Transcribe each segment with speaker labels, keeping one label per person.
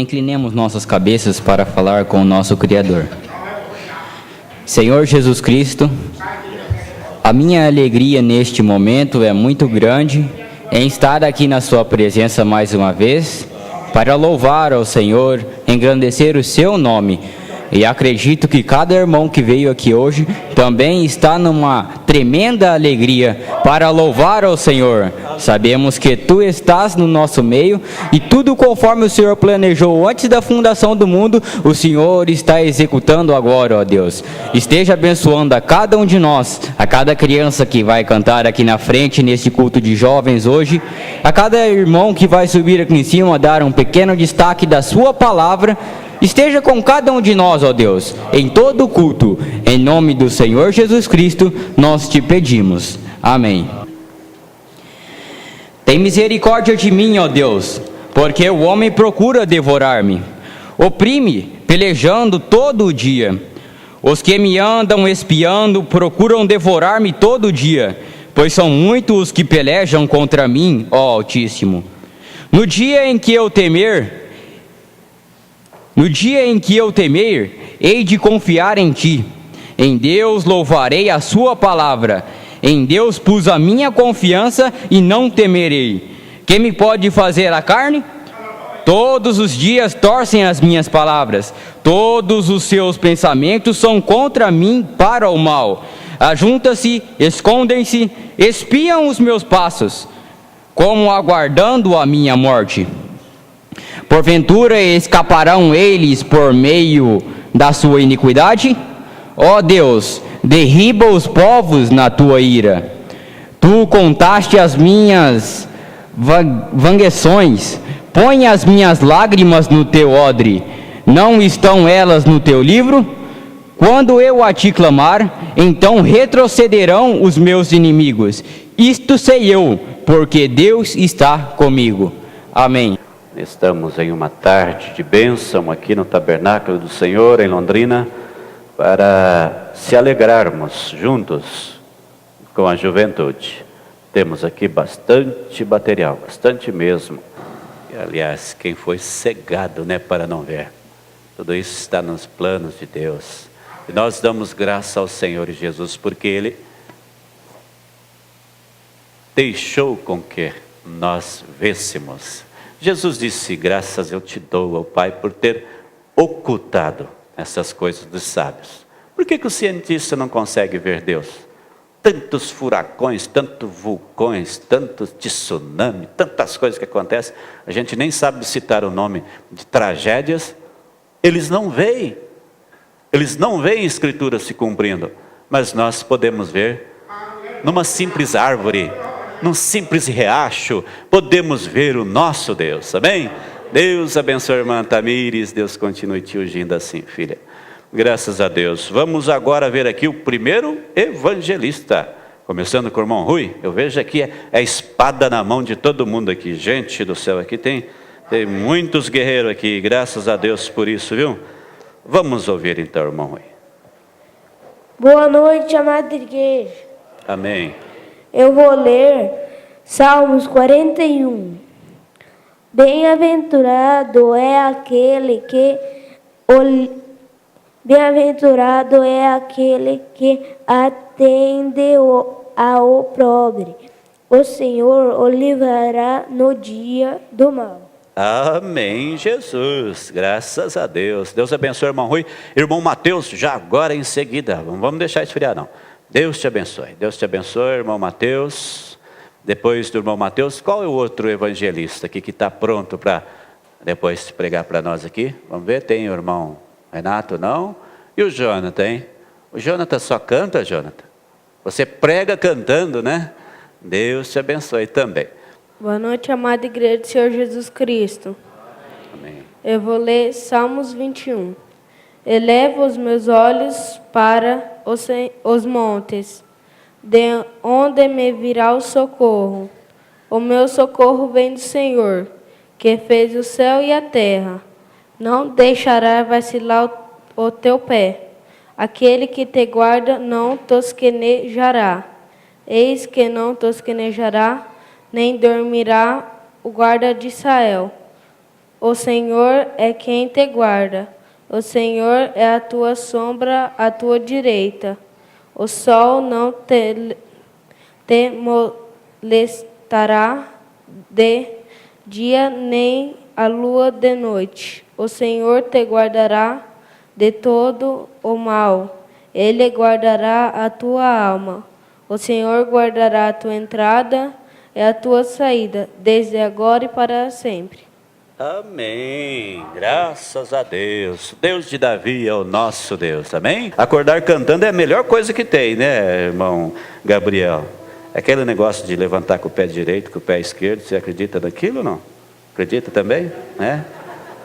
Speaker 1: inclinemos nossas cabeças para falar com o nosso Criador. Senhor Jesus Cristo, a minha alegria neste momento é muito grande em estar aqui na sua presença mais uma vez, para louvar ao Senhor, engrandecer o seu nome. E acredito que cada irmão que veio aqui hoje também está numa tremenda alegria para louvar ao Senhor. Sabemos que Tu estás no nosso meio e tudo conforme o Senhor planejou antes da fundação do mundo, o Senhor está executando agora, ó Deus. Esteja abençoando a cada um de nós, a cada criança que vai cantar aqui na frente neste culto de jovens hoje, a cada irmão que vai subir aqui em cima dar um pequeno destaque da Sua palavra. Esteja com cada um de nós, ó Deus, em todo o culto. Em nome do Senhor Jesus Cristo, nós te pedimos. Amém. Tem misericórdia de mim, ó Deus, porque o homem procura devorar-me. Oprime, pelejando todo o dia. Os que me andam espiando procuram devorar-me todo dia, pois são muitos os que pelejam contra mim, ó Altíssimo. No dia em que eu temer, hei de confiar em Ti. Em Deus louvarei a Sua palavra. Em Deus pus a minha confiança e não temerei. Quem me pode fazer a carne? Todos os dias torcem as minhas palavras. Todos os seus pensamentos são contra mim para o mal. Ajuntam-se, escondem-se, espiam os meus passos, como aguardando a minha morte. Porventura escaparão eles por meio da sua iniquidade? Ó Deus, derriba os povos na tua ira. Tu contaste as minhas vangueções, põe as minhas lágrimas no teu odre. Não estão elas no teu livro? Quando eu a ti clamar, então retrocederão os meus inimigos. Isto sei eu, porque Deus está comigo. Amém.
Speaker 2: Estamos em uma tarde de bênção aqui no Tabernáculo do Senhor, em Londrina, para se alegrarmos juntos com a juventude. Temos aqui bastante material, bastante mesmo. E, aliás, quem foi cegado, para não ver? Tudo isso está nos planos de Deus. E nós damos graça ao Senhor Jesus, porque Ele deixou com que nós vêssemos. Jesus disse: graças eu te dou, ó Pai, por ter ocultado essas coisas dos sábios. Por que o cientista não consegue ver Deus? Tantos furacões, tantos vulcões, tantos tsunami, tantas coisas que acontecem, a gente nem sabe citar o nome de tragédias. Eles não veem escrituras se cumprindo, mas nós podemos ver numa simples árvore, num simples riacho, podemos ver o nosso Deus, amém? Deus abençoe a irmã Tamires, Deus continue te ungindo assim, filha. Graças a Deus. Vamos agora ver aqui o primeiro evangelista, começando com o irmão Rui. Eu vejo aqui a espada na mão de todo mundo aqui, gente do céu, aqui tem muitos guerreiros aqui, graças a Deus por isso, viu? Vamos ouvir então, irmão Rui.
Speaker 3: Boa noite, amada igreja.
Speaker 2: Amém.
Speaker 3: Eu vou ler Salmos 41. Bem-aventurado é aquele que atende ao pobre. O Senhor o livrará no dia do mal.
Speaker 2: Amém, Jesus, graças a Deus. Deus abençoe, irmão Rui. Irmão Mateus, já agora em seguida, não vamos deixar esfriar não. Deus te abençoe, irmão Mateus. Depois do irmão Mateus, qual é o outro evangelista aqui que está pronto para depois pregar para nós aqui? Vamos ver, tem o irmão Renato, não? E o Jonathan, hein? O Jonathan só canta, Jonathan? Você prega cantando, né? Deus te abençoe também.
Speaker 3: Boa noite, amada igreja do Senhor Jesus Cristo.
Speaker 2: Amém.
Speaker 3: Eu vou ler Salmos 21. Elevo os meus olhos para os montes, de onde me virá o socorro. O meu socorro vem do Senhor, que fez o céu e a terra. Não deixará vacilar o teu pé. Aquele que te guarda não tosquenejará. Eis que não tosquenejará, nem dormirá o guarda de Israel. O Senhor é quem te guarda. O Senhor é a tua sombra à tua direita. O sol não te molestará de dia, nem a lua de noite. O Senhor te guardará de todo o mal. Ele guardará a tua alma. O Senhor guardará a tua entrada e a tua saída, desde agora e para sempre.
Speaker 2: Amém. Graças a Deus. Deus de Davi é o nosso Deus. Amém? Acordar cantando é a melhor coisa que tem, né, irmão Gabriel? Aquele negócio de levantar com o pé direito, com o pé esquerdo, você acredita naquilo ou não? Acredita também? Né?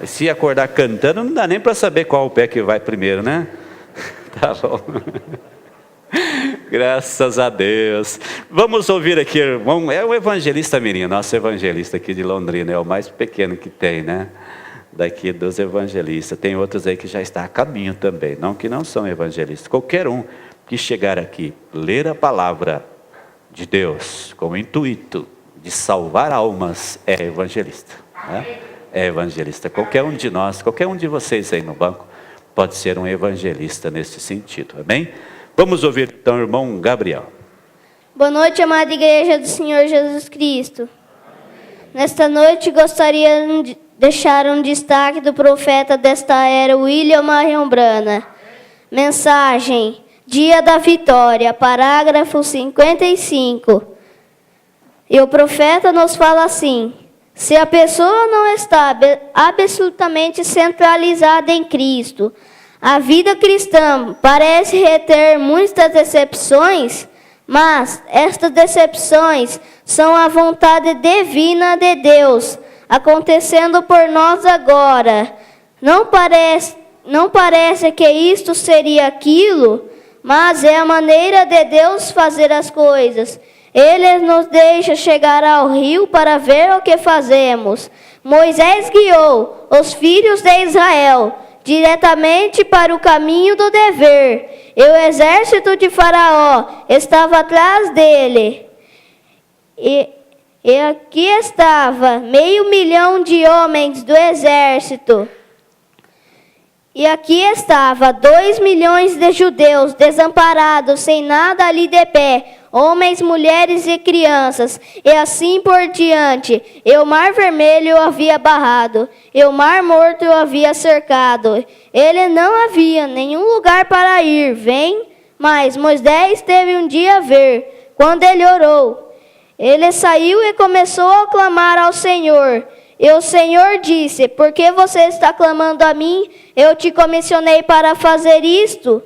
Speaker 2: Se acordar cantando, não dá nem para saber qual o pé que vai primeiro, né? Tá bom. Graças a Deus. Vamos ouvir aqui, irmão. É o evangelista Mirim, nosso evangelista aqui de Londrina. É o mais pequeno que tem, né? Daqui dos evangelistas. Tem outros aí que já está a caminho também. Não que não são evangelistas. Qualquer um que chegar aqui, ler a palavra de Deus com o intuito de salvar almas, é evangelista, né? É evangelista. Qualquer um de nós, qualquer um de vocês aí no banco pode ser um evangelista nesse sentido, amém? Vamos ouvir então o irmão Gabriel.
Speaker 4: Boa noite, amada igreja do Senhor Jesus Cristo. Nesta noite gostaria de deixar um destaque do profeta desta era, William Marion Branham. Mensagem: Dia da Vitória, parágrafo 55. E o profeta nos fala assim: se a pessoa não está absolutamente centralizada em Cristo, a vida cristã parece reter muitas decepções, mas estas decepções são a vontade divina de Deus, acontecendo por nós agora. Não parece que isto seria aquilo, mas é a maneira de Deus fazer as coisas. Ele nos deixa chegar ao rio para ver o que fazemos. Moisés guiou os filhos de Israel diretamente para o caminho do dever, e o exército de Faraó estava atrás dele. E aqui estava 500.000 de homens do exército. E aqui estava 2 milhões de judeus desamparados, sem nada ali de pé, homens, mulheres e crianças, e assim por diante. E o mar vermelho o havia barrado, e o mar morto o havia cercado. Ele não havia nenhum lugar para ir, mas Moisés teve um dia a ver, quando ele orou. Ele saiu e começou a clamar ao Senhor. E o Senhor disse: por que você está clamando a mim? Eu te comissionei para fazer isto.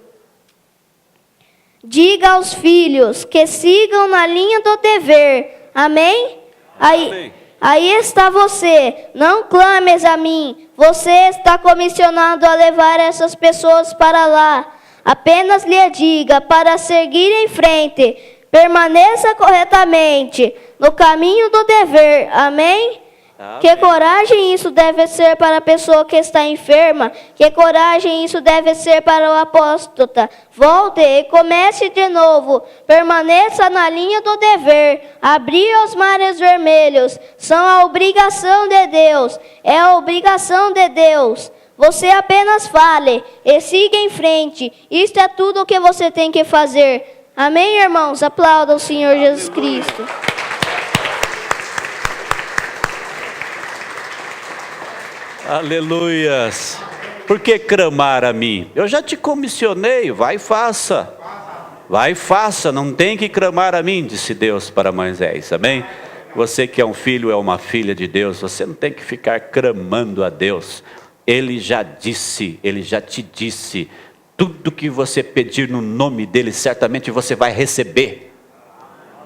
Speaker 4: Diga aos filhos que sigam na linha do dever. Amém? Aí está você. Não clames a mim. Você está comissionado a levar essas pessoas para lá. Apenas lhe diga para seguir em frente. Permaneça corretamente no caminho do dever. Amém? Amém. Que coragem isso deve ser para a pessoa que está enferma. Que coragem isso deve ser para o apóstata. Volte e comece de novo. Permaneça na linha do dever. Abrir os mares vermelhos são a obrigação de Deus. É a obrigação de Deus. Você apenas fale e siga em frente. Isto é tudo o que você tem que fazer. Amém, irmãos? Aplaudam o Senhor Jesus Cristo.
Speaker 2: Aleluias. Por que clamar a mim? Eu já te comissionei, vai e faça. Vai e faça, não tem que clamar a mim, disse Deus para Moisés, amém? Você que é um filho, é uma filha de Deus, você não tem que ficar clamando a Deus. Ele já disse, Ele já te disse, tudo que você pedir no nome dEle, certamente você vai receber.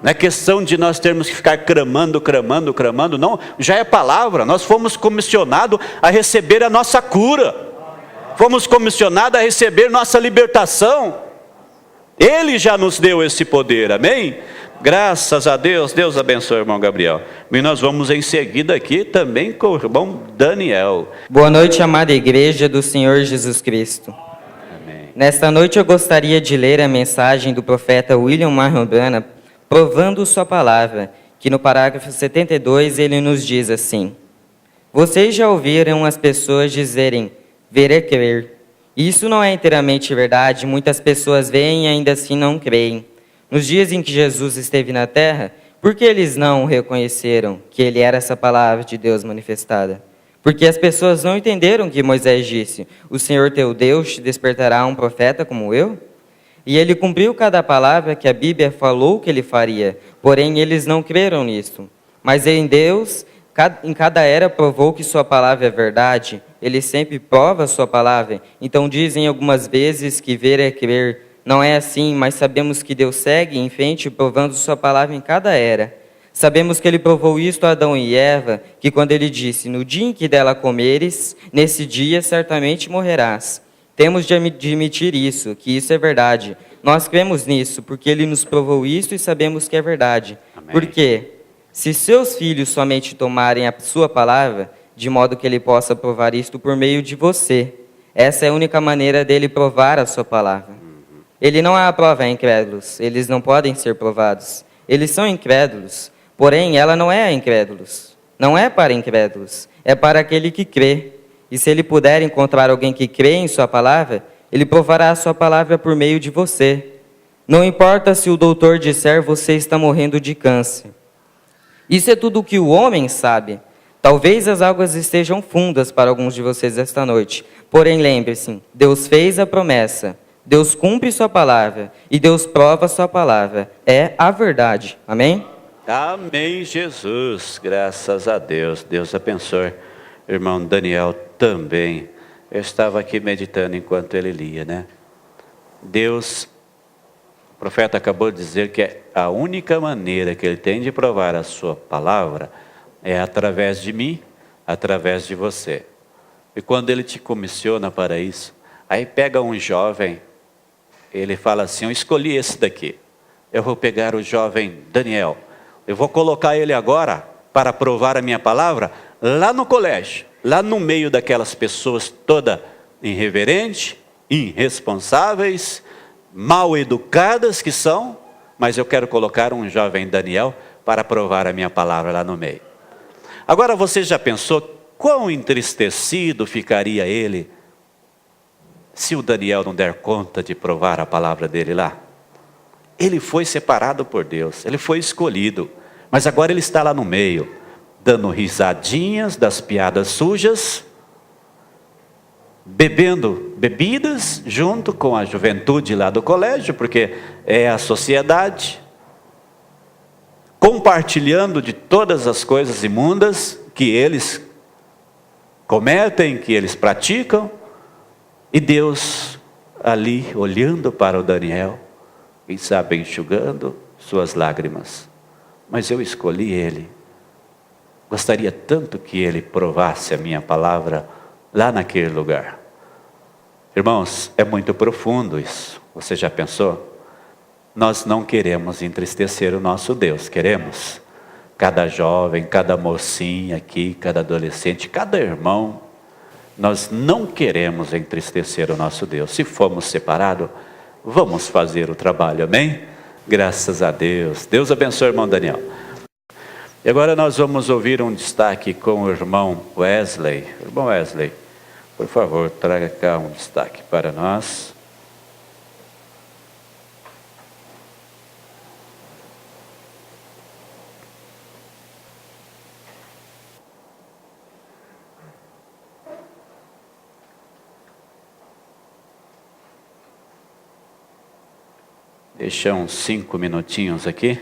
Speaker 2: Não é questão de nós termos que ficar clamando, não, já é palavra. Nós fomos comissionados a receber a nossa cura, fomos comissionados a receber nossa libertação. Ele já nos deu esse poder, amém? Graças a Deus. Deus abençoe o irmão Gabriel. E nós vamos em seguida aqui também com o irmão Daniel.
Speaker 5: Boa noite, amada igreja do Senhor Jesus Cristo.
Speaker 2: Amém.
Speaker 5: Nesta noite eu gostaria de ler a mensagem do profeta William Marion Branham, provando sua palavra, que no parágrafo 72 ele nos diz assim: Vocês já ouviram as pessoas dizerem, ver é crer. Isso não é inteiramente verdade, muitas pessoas veem e ainda assim não creem. Nos dias em que Jesus esteve na terra, por que eles não reconheceram que ele era essa palavra de Deus manifestada? Porque as pessoas não entenderam que Moisés disse, o Senhor teu Deus te despertará um profeta como eu? E ele cumpriu cada palavra que a Bíblia falou que ele faria, porém eles não creram nisso. Mas em Deus, em cada era provou que sua palavra é verdade, ele sempre prova sua palavra. Então dizem algumas vezes que ver é crer. Não é assim, mas sabemos que Deus segue em frente provando sua palavra em cada era. Sabemos que ele provou isto a Adão e Eva, que quando ele disse, no dia em que dela comeres, nesse dia certamente morrerás. Temos de admitir isso, que isso é verdade. Nós cremos nisso, porque ele nos provou isso e sabemos que é verdade.
Speaker 2: Amém.
Speaker 5: Porque, se seus filhos somente tomarem a sua palavra, de modo que ele possa provar isto por meio de você, essa é a única maneira dele provar a sua palavra. Ele não aprova incrédulos, eles não podem ser provados. Eles são incrédulos, porém ela não é a incrédulos. Não é para incrédulos, é para aquele que crê. E se ele puder encontrar alguém que crê em sua palavra, ele provará a sua palavra por meio de você. Não importa se o doutor disser você está morrendo de câncer. Isso é tudo o que o homem sabe. Talvez as águas estejam fundas para alguns de vocês esta noite. Porém, lembre-se, Deus fez a promessa. Deus cumpre sua palavra e Deus prova sua palavra. É a verdade. Amém?
Speaker 2: Amém, Jesus. Graças a Deus. Deus abençoe. Irmão Daniel também. Eu estava aqui meditando enquanto ele lia, né? Deus, o profeta acabou de dizer que a única maneira que ele tem de provar a sua palavra é através de mim, através de você. E quando ele te comissiona para isso, aí pega um jovem, ele fala assim, eu escolhi esse daqui. Eu vou pegar o jovem Daniel. Eu vou colocar ele agora para provar a minha palavra lá no colégio, lá no meio daquelas pessoas toda irreverentes, irresponsáveis, mal educadas que são, mas eu quero colocar um jovem Daniel para provar a minha palavra lá no meio. Agora você já pensou quão entristecido ficaria ele se o Daniel não der conta de provar a palavra dele lá? Ele foi separado por Deus, ele foi escolhido, mas agora ele está lá no meio, dando risadinhas das piadas sujas, bebendo bebidas junto com a juventude lá do colégio, porque é a sociedade, compartilhando de todas as coisas imundas que eles cometem, que eles praticam, e Deus ali olhando para o Daniel, quem sabe enxugando suas lágrimas. Mas eu escolhi ele. Gostaria tanto que ele provasse a minha palavra lá naquele lugar. Irmãos, é muito profundo isso. Você já pensou? Nós não queremos entristecer o nosso Deus, queremos? Cada jovem, cada mocinha aqui, cada adolescente, cada irmão, nós não queremos entristecer o nosso Deus. Se formos separados, vamos fazer o trabalho, amém? Graças a Deus. Deus abençoe o irmão Daniel. E agora nós vamos ouvir um destaque com o irmão Wesley. Irmão Wesley, por favor, traga cá um destaque para nós. Deixa uns 5 minutinhos aqui.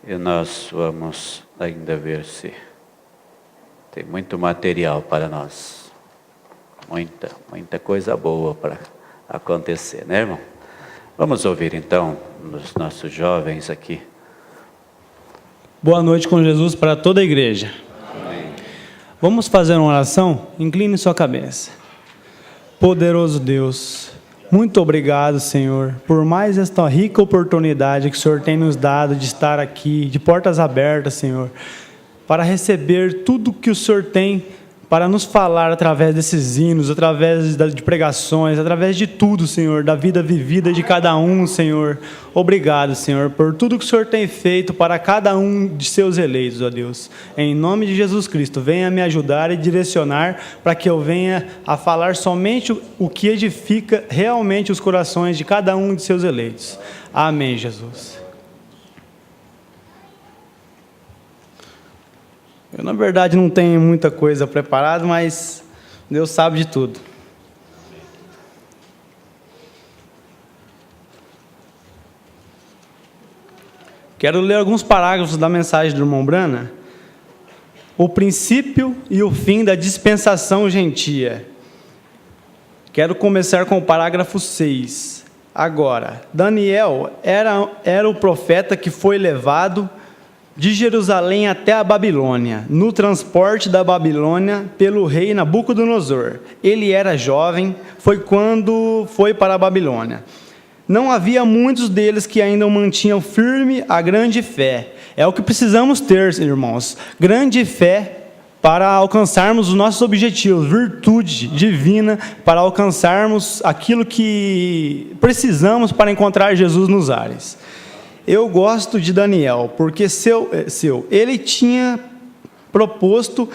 Speaker 2: E nós vamos ainda ver se tem muito material para nós. Muita coisa boa para acontecer, né, irmão? Vamos ouvir então os nossos jovens aqui.
Speaker 6: Boa noite com Jesus para toda a igreja.
Speaker 2: Amém.
Speaker 6: Vamos fazer uma oração? Incline sua cabeça. Poderoso Deus, muito obrigado, Senhor, por mais esta rica oportunidade que o Senhor tem nos dado de estar aqui, de portas abertas, Senhor, para receber tudo que o Senhor tem para nos falar através desses hinos, através de pregações, através de tudo, Senhor, da vida vivida de cada um, Senhor. Obrigado, Senhor, por tudo que o Senhor tem feito para cada um de seus eleitos, ó Deus. Em nome de Jesus Cristo, venha me ajudar e direcionar para que eu venha a falar somente o que edifica realmente os corações de cada um de seus eleitos. Amém, Jesus. Eu, na verdade, não tenho muita coisa preparada, mas Deus sabe de tudo. Quero ler alguns parágrafos da mensagem do irmão Brana. O princípio e o fim da dispensação gentia. Quero começar com o parágrafo 6. Agora, Daniel era o profeta que foi levado de Jerusalém até a Babilônia, no transporte da Babilônia pelo rei Nabucodonosor. Ele era jovem, foi quando foi para a Babilônia. Não havia muitos deles que ainda mantinham firme a grande fé. É o que precisamos ter, irmãos, grande fé para alcançarmos os nossos objetivos, virtude divina para alcançarmos aquilo que precisamos para encontrar Jesus nos ares. Eu gosto de Daniel, porque ele tinha proposto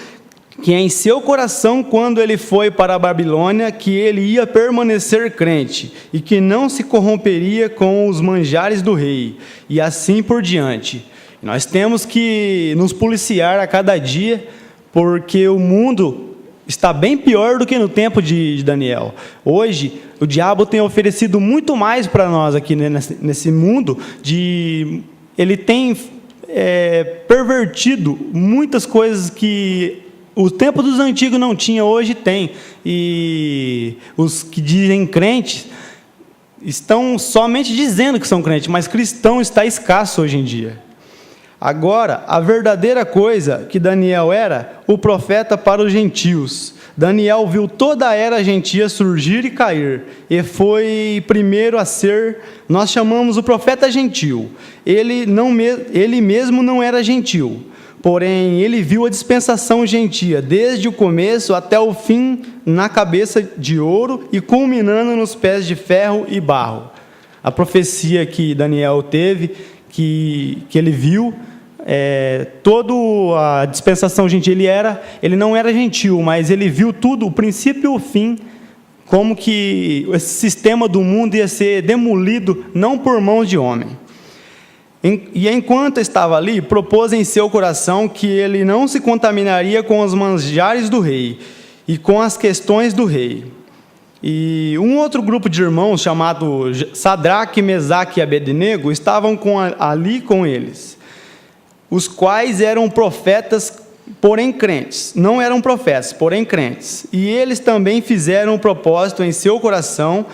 Speaker 6: que em seu coração, quando ele foi para a Babilônia, que ele ia permanecer crente e que não se corromperia com os manjares do rei, e assim por diante. Nós temos que nos policiar a cada dia, porque o mundo está bem pior do que no tempo de Daniel. Hoje, o diabo tem oferecido muito mais para nós aqui nesse mundo. Ele tem pervertido muitas coisas que o tempo dos antigos não tinha, hoje tem. E os que dizem crentes estão somente dizendo que são crentes, mas cristão está escasso hoje em dia. Agora, a verdadeira coisa que Daniel era, o profeta para os gentios. Daniel viu toda a era gentia surgir e cair, e foi primeiro a ser, nós chamamos o profeta gentil. Ele mesmo não era gentil, porém ele viu a dispensação gentia, desde o começo até o fim, na cabeça de ouro e culminando nos pés de ferro e barro. A profecia que Daniel teve, que ele viu, toda a dispensação gentil, ele não era gentil, mas ele viu tudo, o princípio e o fim, como que esse sistema do mundo ia ser demolido, não por mãos de homem. E enquanto estava ali, propôs em seu coração que ele não se contaminaria com os manjares do rei e com as questões do rei. E um outro grupo de irmãos, chamado Sadraque, Mesaque e Abednego, estavam ali com eles, os quais eram profetas, porém crentes. Não eram profetas, porém crentes. E eles também fizeram um propósito em seu coração.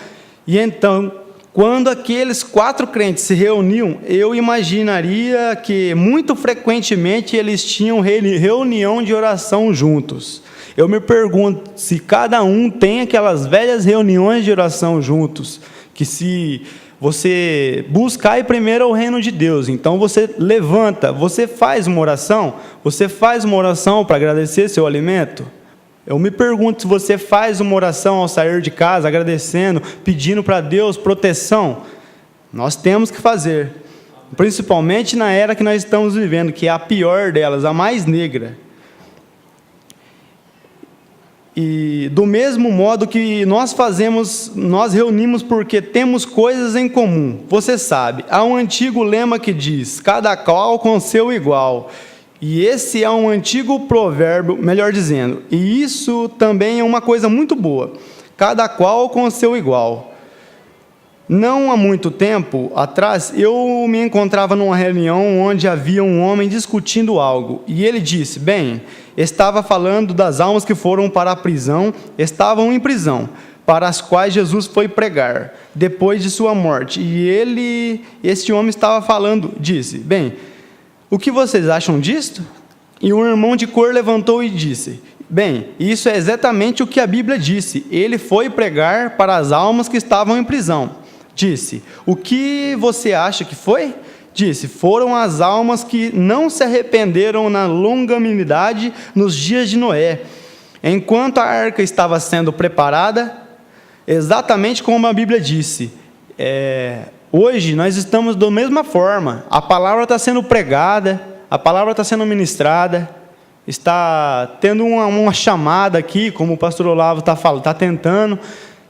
Speaker 6: E então, quando aqueles 4 crentes se reuniam, eu imaginaria que muito frequentemente eles tinham reunião de oração juntos. Eu me pergunto se cada um tem aquelas velhas reuniões de oração juntos, que se você buscar primeiro o reino de Deus, então você levanta, você faz uma oração para agradecer seu alimento. Eu me pergunto se você faz uma oração ao sair de casa, agradecendo, pedindo para Deus proteção. Nós temos que fazer, principalmente na era que nós estamos vivendo, que é a pior delas, a mais negra. E do mesmo modo que nós fazemos, nós reunimos porque temos coisas em comum. Você sabe, há um antigo lema que diz, cada qual com seu igual. E esse é um antigo provérbio, melhor dizendo, e isso também é uma coisa muito boa, cada qual com seu igual. Não há muito tempo atrás, eu me encontrava numa reunião onde havia um homem discutindo algo, e ele disse, estava falando das almas que foram para a prisão, estavam em prisão, para as quais Jesus foi pregar, depois de sua morte. E esse homem estava falando, disse, o que vocês acham disto? E um irmão de cor levantou e disse, isso é exatamente o que a Bíblia disse, ele foi pregar para as almas que estavam em prisão. Disse, o que você acha que foi? Disse, foram as almas que não se arrependeram na longanimidade nos dias de Noé. Enquanto a arca estava sendo preparada, exatamente como a Bíblia disse, hoje nós estamos da mesma forma. A palavra está sendo pregada, a palavra está sendo ministrada, está tendo uma chamada aqui, como o pastor Olavo está tentando,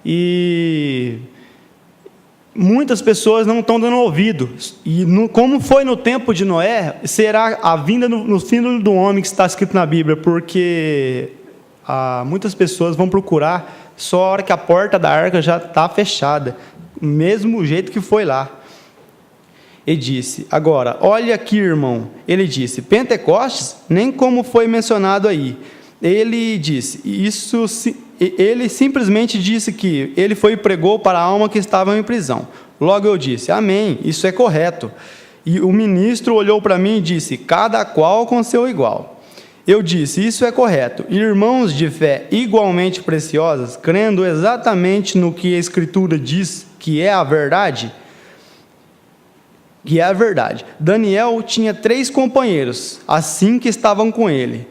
Speaker 6: e muitas pessoas não estão dando ouvido. E como foi no tempo de Noé, será a vinda no fim do homem que está escrito na Bíblia, porque muitas pessoas vão procurar só a hora que a porta da arca já está fechada, mesmo jeito que foi lá. Ele disse, agora, olha aqui, irmão, ele disse, Pentecostes, nem como foi mencionado aí. Ele disse, ele simplesmente disse que ele foi e pregou para a alma que estava em prisão. Logo eu disse, amém, isso é correto. E o ministro olhou para mim e disse, cada qual com seu igual. Eu disse, isso é correto. Irmãos de fé igualmente preciosas, crendo exatamente no que a Escritura diz que é a verdade, Daniel tinha 3 companheiros, assim que estavam com ele,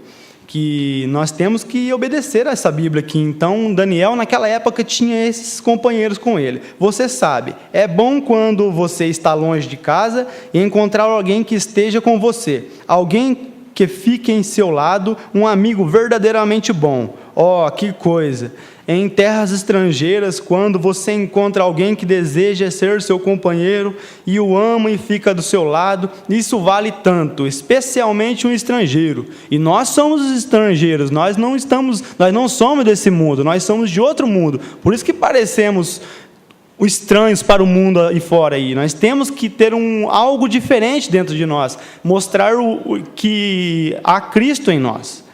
Speaker 6: que nós temos que obedecer a essa Bíblia aqui. Então, Daniel, naquela época, tinha esses companheiros com ele. Você sabe, é bom quando você está longe de casa e encontrar alguém que esteja com você, alguém que fique em seu lado, um amigo verdadeiramente bom. Oh, que coisa! Em terras estrangeiras, quando você encontra alguém que deseja ser seu companheiro e o ama e fica do seu lado, isso vale tanto, especialmente um estrangeiro. E nós somos os estrangeiros, nós não somos desse mundo, nós somos de outro mundo. Por isso que parecemos estranhos para o mundo aí fora. Nós temos que ter algo diferente dentro de nós, mostrar que há Cristo em nós.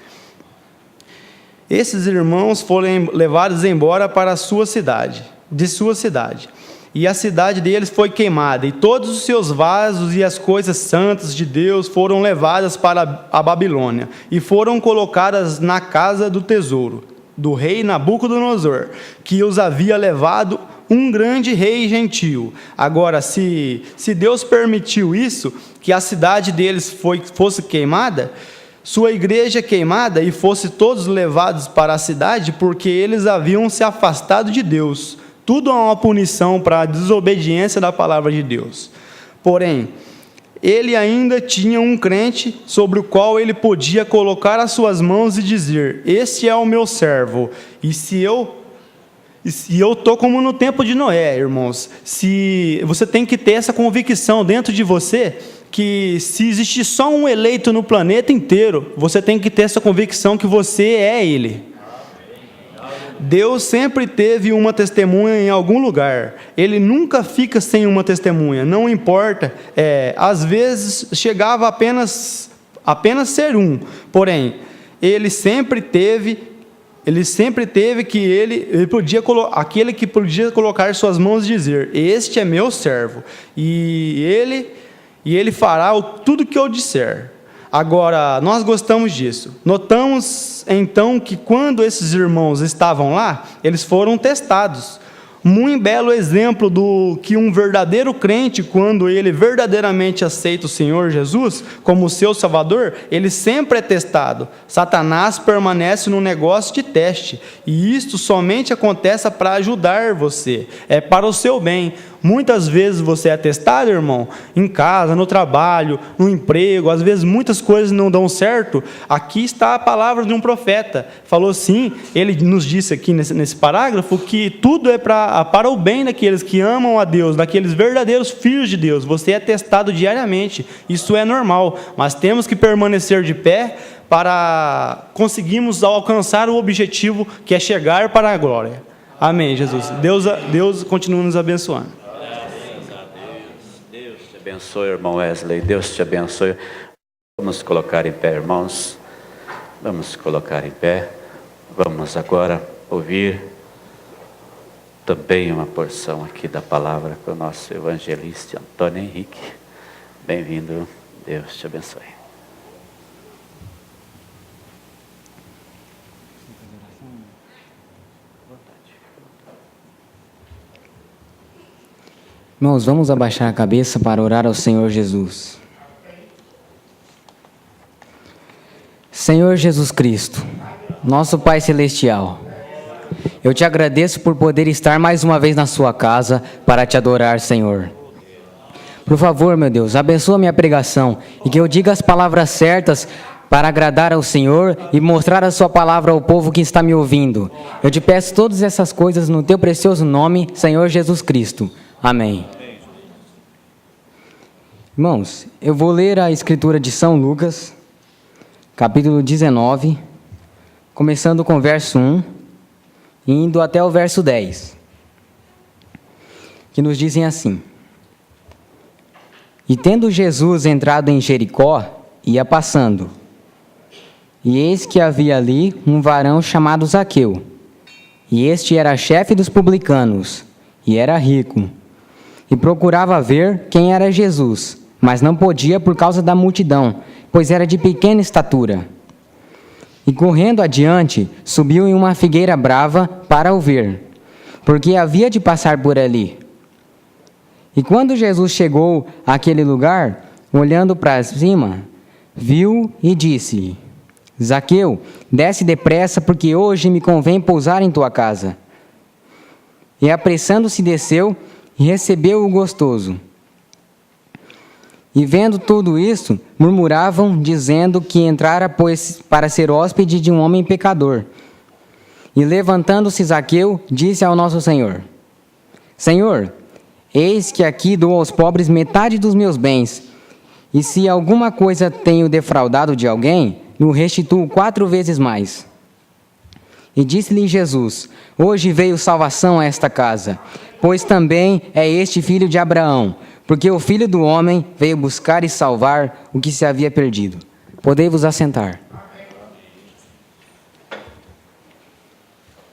Speaker 6: Esses irmãos foram levados embora para de sua cidade, e a cidade deles foi queimada, e todos os seus vasos e as coisas santas de Deus foram levadas para a Babilônia, e foram colocadas na casa do tesouro, do rei Nabucodonosor, que os havia levado um grande rei gentil. Agora, se Deus permitiu isso, que a cidade deles fosse queimada, sua igreja queimada, e fosse todos levados para a cidade, porque eles haviam se afastado de Deus. Tudo é uma punição para a desobediência da palavra de Deus. Porém, ele ainda tinha um crente sobre o qual ele podia colocar as suas mãos e dizer, este é o meu servo. E eu estou como no tempo de Noé, irmãos. Se você tem que ter essa convicção dentro de você, que se existe só um eleito no planeta inteiro, você tem que ter essa convicção que você é ele. Deus sempre teve uma testemunha em algum lugar. Ele nunca fica sem uma testemunha, não importa. Às vezes chegava apenas ser um, porém, ele sempre teve que ele podia aquele que podia colocar suas mãos e dizer, este é meu servo, e ele fará tudo que eu disser. Agora, nós gostamos disso. Notamos, então, que quando esses irmãos estavam lá, eles foram testados. Muito belo exemplo do que um verdadeiro crente, quando ele verdadeiramente aceita o Senhor Jesus como seu Salvador, ele sempre é testado. Satanás permanece no negócio de teste, e isto somente acontece para ajudar você, é para o seu bem. Muitas vezes você é testado, irmão, em casa, no trabalho, no emprego, às vezes muitas coisas não dão certo. Aqui está a palavra de um profeta, falou sim, ele nos disse aqui nesse parágrafo, que tudo é para o bem daqueles que amam a Deus, daqueles verdadeiros filhos de Deus. Você é testado diariamente, isso é normal, mas temos que permanecer de pé para conseguirmos alcançar o objetivo, que é chegar para a glória. Amém, Jesus. Deus continua nos abençoando.
Speaker 2: Deus te abençoe, irmão Wesley. Deus te abençoe. Vamos colocar em pé, irmãos. Vamos colocar em pé. Vamos agora ouvir também uma porção aqui da palavra com o nosso evangelista Antônio Henrique. Bem-vindo. Deus te abençoe.
Speaker 1: Irmãos, vamos abaixar a cabeça para orar ao Senhor Jesus. Senhor Jesus Cristo, Nosso Pai Celestial, eu te agradeço por poder estar mais uma vez na sua casa para te adorar, Senhor. Por favor, meu Deus, abençoa minha pregação e que eu diga as palavras certas para agradar ao Senhor e mostrar a sua palavra ao povo que está me ouvindo. Eu te peço todas essas coisas no teu precioso nome, Senhor Jesus Cristo. Amém. Irmãos, eu vou ler a escritura de São Lucas, capítulo 19, começando com o verso 1, e indo até o verso 10, que nos dizem assim: E tendo Jesus entrado em Jericó, ia passando, e eis que havia ali um varão chamado Zaqueu, e este era chefe dos publicanos, e era rico, e procurava ver quem era Jesus, mas não podia por causa da multidão, pois era de pequena estatura. E correndo adiante, subiu em uma figueira brava para o ver, porque havia de passar por ali. E quando Jesus chegou àquele lugar, olhando para cima, viu e disse: Zaqueu, desce depressa, porque hoje me convém pousar em tua casa. E apressando-se desceu e recebeu o gostoso. E vendo tudo isso, murmuravam, dizendo que entrara, pois, para ser hóspede de um homem pecador. E levantando-se Zaqueu, disse ao nosso Senhor: Senhor, eis que aqui dou aos pobres metade dos meus bens, e se alguma coisa tenho defraudado de alguém, o restituo 4 vezes mais. E disse-lhe Jesus: Hoje veio salvação a esta casa, pois também é este filho de Abraão, porque o Filho do Homem veio buscar e salvar o que se havia perdido. Podei-vos assentar.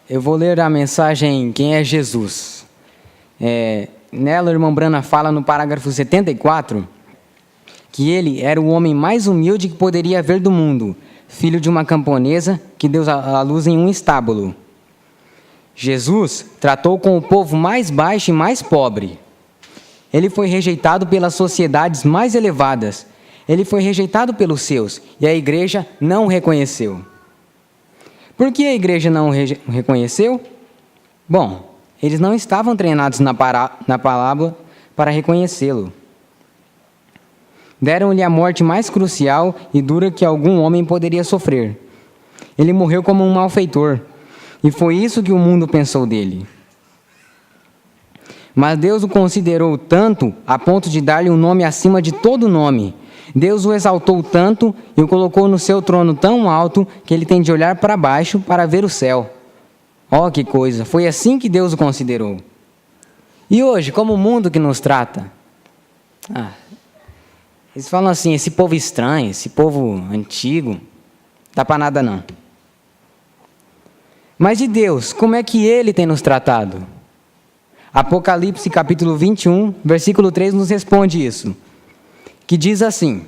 Speaker 1: Eu vou ler a mensagem Quem é Jesus. Nela, o irmão Brana fala no parágrafo 74 que ele era o homem mais humilde que poderia haver do mundo, filho de uma camponesa que deu à luz em um estábulo. Jesus tratou com o povo mais baixo e mais pobre. Ele foi rejeitado pelas sociedades mais elevadas. Ele foi rejeitado pelos seus, e a igreja não o reconheceu. Por que a igreja não o reconheceu? Bom, eles não estavam treinados na palavra para reconhecê-lo. Deram-lhe a morte mais crucial e dura que algum homem poderia sofrer. Ele morreu como um malfeitor, e foi isso que o mundo pensou dele. Mas Deus o considerou tanto a ponto de dar-lhe um nome acima de todo nome. Deus o exaltou tanto e o colocou no seu trono tão alto que ele tem de olhar para baixo para ver o céu. Oh, que coisa! Foi assim que Deus o considerou. E hoje, como o mundo que nos trata? Eles falam assim, esse povo estranho, esse povo antigo, dá para nada não. Mas de Deus, como é que Ele tem nos tratado? Apocalipse capítulo 21, versículo 3 nos responde isso, que diz assim: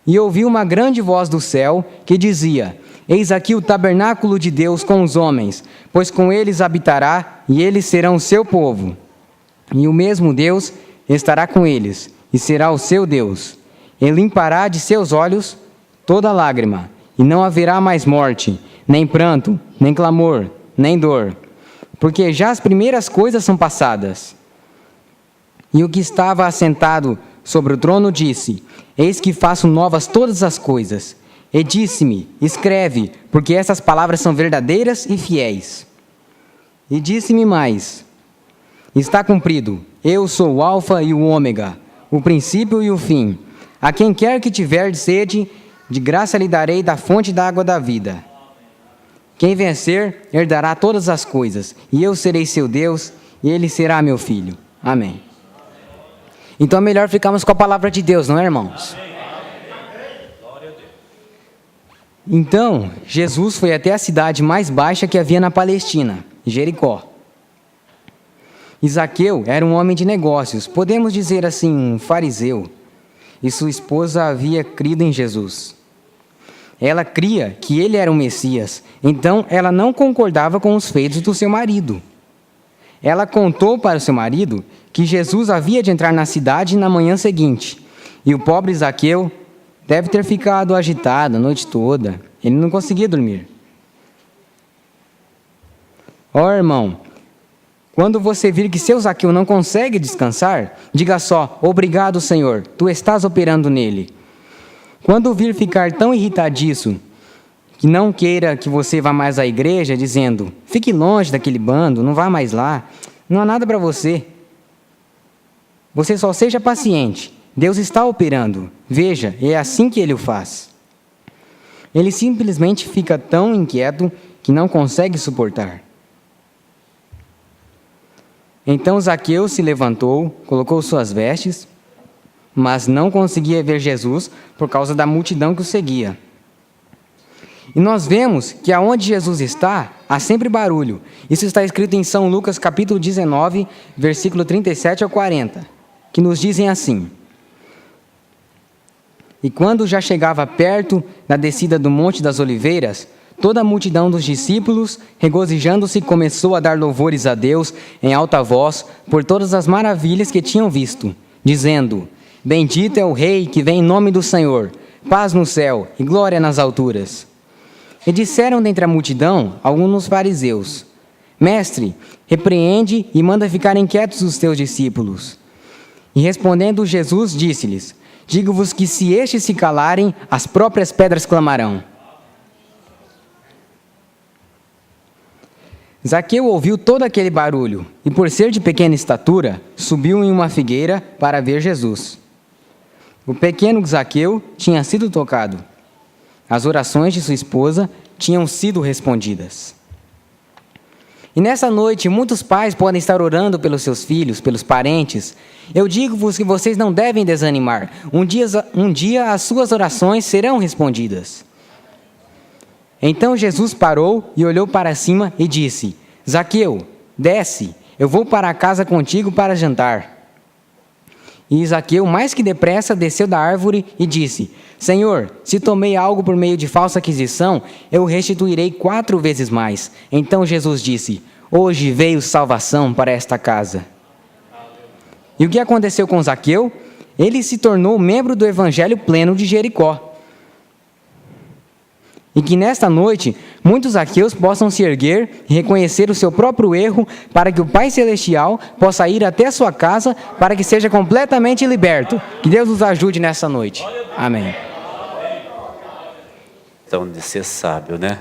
Speaker 1: E ouvi uma grande voz do céu que dizia: Eis aqui o tabernáculo de Deus com os homens, pois com eles habitará, e eles serão o seu povo. E o mesmo Deus estará com eles, e será o seu Deus. Ele limpará de seus olhos toda lágrima, e não haverá mais morte, nem pranto, nem clamor, nem dor, porque já as primeiras coisas são passadas. E o que estava assentado sobre o trono disse: Eis que faço novas todas as coisas. E disse-me: Escreve, porque essas palavras são verdadeiras e fiéis. E disse-me mais: Está cumprido. Eu sou o Alfa e o Ômega, o princípio e o fim. A quem quer que tiver sede, de graça lhe darei da fonte da água da vida. Quem vencer, herdará todas as coisas, e eu serei seu Deus, e ele será meu filho. Amém. Então é melhor ficarmos com a palavra de Deus, não é, irmãos? Então, Jesus foi até a cidade mais baixa que havia na Palestina, Jericó. E Zaqueu era um homem de negócios, podemos dizer assim, um fariseu, e sua esposa havia crido em Jesus. Ela cria que ele era o Messias, então ela não concordava com os feitos do seu marido. Ela contou para o seu marido que Jesus havia de entrar na cidade na manhã seguinte, e o pobre Zaqueu deve ter ficado agitado a noite toda,
Speaker 7: Ele não conseguia dormir. Ó irmão, quando você vir que seu Zaqueu não consegue descansar, diga só: obrigado, Senhor, tu estás operando nele. Quando vir ficar tão irritadiço, que não queira que você vá mais à igreja, dizendo: fique longe daquele bando, não vá mais lá, não há nada para você. Você só seja paciente, Deus está operando, veja, é assim que Ele o faz. Ele simplesmente fica tão inquieto que não consegue suportar. Então Zaqueu se levantou, colocou suas vestes, mas não conseguia ver Jesus por causa da multidão que o seguia. E nós vemos que aonde Jesus está, há sempre barulho. Isso está escrito em São Lucas capítulo 19, versículo 37 ao 40, que nos dizem assim: E quando já chegava perto da descida do Monte das Oliveiras, toda a multidão dos discípulos, regozijando-se, começou a dar louvores a Deus em alta voz por todas as maravilhas que tinham visto, dizendo: Bendito é o Rei que vem em nome do Senhor, paz no céu e glória nas alturas. E disseram dentre a multidão alguns dos fariseus: Mestre, repreende e manda ficar inquietos os teus discípulos. E respondendo Jesus, disse-lhes: Digo-vos que se estes se calarem, as próprias pedras clamarão. Zaqueu ouviu todo aquele barulho e, por ser de pequena estatura, subiu em uma figueira para ver Jesus. O pequeno Zaqueu tinha sido tocado. As orações de sua esposa tinham sido respondidas. E nessa noite, muitos pais podem estar orando pelos seus filhos, pelos parentes. Eu digo-vos que vocês não devem desanimar. Um dia as suas orações serão respondidas. Então Jesus parou e olhou para cima e disse: Zaqueu, desce, eu vou para casa contigo para jantar. E Zaqueu, mais que depressa, desceu da árvore e disse: Senhor, se tomei algo por meio de falsa aquisição, eu restituirei 4 vezes mais. Então Jesus disse: Hoje veio salvação para esta casa. E o que aconteceu com Zaqueu? Ele se tornou membro do Evangelho pleno de Jericó. E que nesta noite, muitos Zaqueus possam se erguer e reconhecer o seu próprio erro, para que o Pai Celestial possa ir até a sua casa, para que seja completamente liberto. Que Deus nos ajude nessa noite. Amém.
Speaker 2: Então, de ser sábio, né?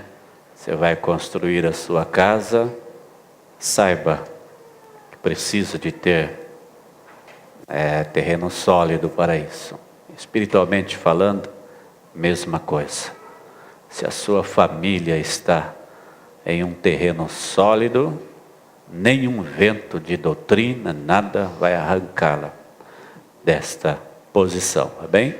Speaker 2: Você vai construir a sua casa, saiba que precisa de ter terreno sólido para isso. Espiritualmente falando, mesma coisa. Se a sua família está em um terreno sólido, nenhum vento de doutrina, nada vai arrancá-la desta posição, tá bem?